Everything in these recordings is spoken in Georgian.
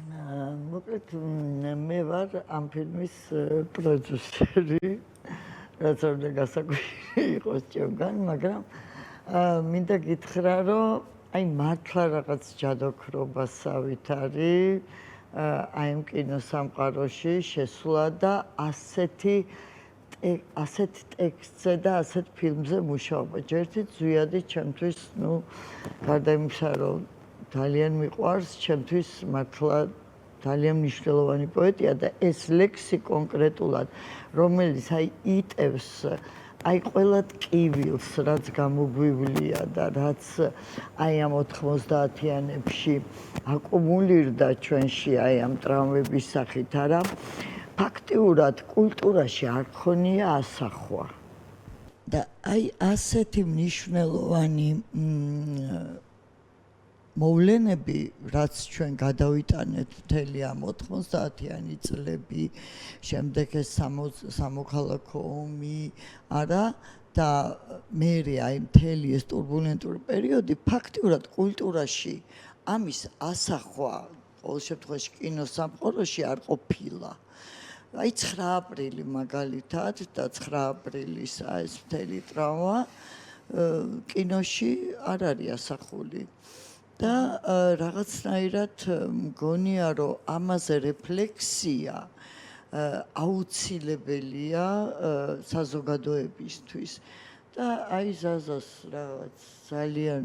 მოკლედ მე ვარ ამ ფილმის პროდიუსერი, რაც არ უნდა გასაკვირი იყოს ჩემგან, მაგრამ მინდა გითხრა, რომ აი მართლა რაღაც ჯადოქრობასავით არის აი ამ კინოსამყაროში შესვლა და ასეთ ტექსტზე და ასეთ ფილმზე მუშაობა. ჯერთი ზვიადი ჩემთვის, გარდა იმისა, რომ ძალიან მიყვარს, ჩემთვის მართლა ძალიან მნიშვნელოვანი პოეტია და ეს ლექსი კონკრეტულად, რომელიც აი იტევს აი ყველა ტკივილს, რაც გამოგვივლია და რაც აი ამ 90-იანებში აკუმულირდა ჩვენში აი ამ ტრამვების სახით, არა, ფაქტიურად კულტურაში არ ქონია ასახვა. და აი ასეთი მნიშვნელოვანი მოვლენები, რაც ჩვენ გადავიტანეთ მთელი ამ 90-იანი წლები, შემდეგ ეს სამოქალაქო ომი, არა, და მერე აი მთელი ეს ტურბულენტური პერიოდი, ფაქტიურად კულტურაში ამის ასახვა, ყოველ შემთხვევაში კინოსამყაროში არ ყოფილა. აი 9 აპრილი მაგალითად და 9 აპრილის ეს მთელი ტრავმა კინოში არ არის ასახული. და რაღაცნაირად მგონია, რომ ამაზე რეფლექსია აუცილებელია საზოგადოებისთვის. და აი ზაზას რაღაც ძალიან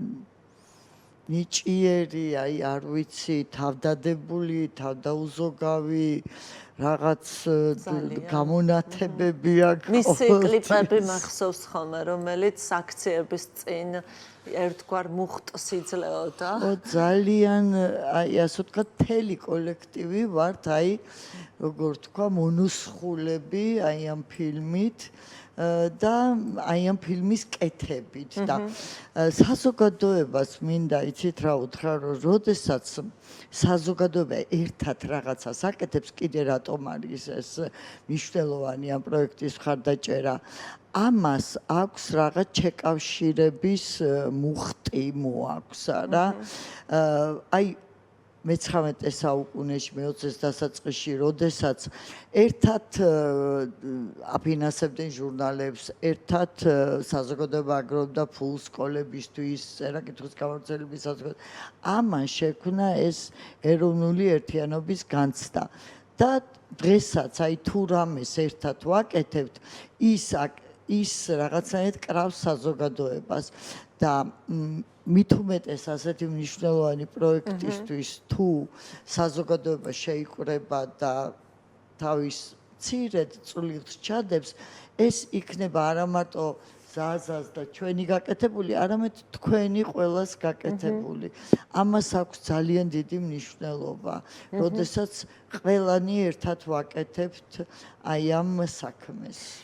ნიჭიერი, აი არ ვიცი, თავდადებული, თავდაუზოგავი რაღაც გამონათებები აქვს. მისი კლიპები მახსოვს ხოლმე, რომელიც აქციების წინ ერთგვარ მუხტს იძლეოდა. ძალიან, აი ასე ვთქვათ, მთელი კოლექტივი ვართ, აი როგორ თქვა, მონუსხულები აი ამ ფილმით. და აი ამ ფილმის კეთებით და საზოგადოებას მინდა იცით რა უთხრა, რომ როდესაც საზოგადოება ერთად რაღაცას აკეთებს, კიდე რატომ არის ეს მნიშვნელოვანი ამ პროექტის მხარდაჭერა, ამას აქვს რაღაც შეკავშირების მუხტი მოაქვს, არა? აი მე-19 საუკუნეში, მე-20-ის დასაწყისში, როდესაც ერთად აფინანსებდნენ ჟურნალებს, ერთად საზოგადოება აგროვებდა ფულს სკოლებისთვის, წერა-კითხვის გამავრცელების საზოგადოება, ამან შექმნა ეს ეროვნული ერთიანობის განცდა. და დღესაც აი თუ რამეს ერთად ვაკეთებთ, ის რაღაცნაირად კრავს საზოგადოებას და მით უმეტეს ასეთი მნიშვნელოვანი პროექტისთვის თუ საზოგადოება შეიკრება და თავის მცირედ წვლილს ჩადებს, ეს იქნება არა მარტო ზაზას და ჩვენი გაკეთებული, არამედ თქვენი ყველას გაკეთებული. ამას აქვს ძალიან დიდი მნიშვნელობა, როდესაც ყველანი ერთად ვაკეთებთ აი ამ საქმეს.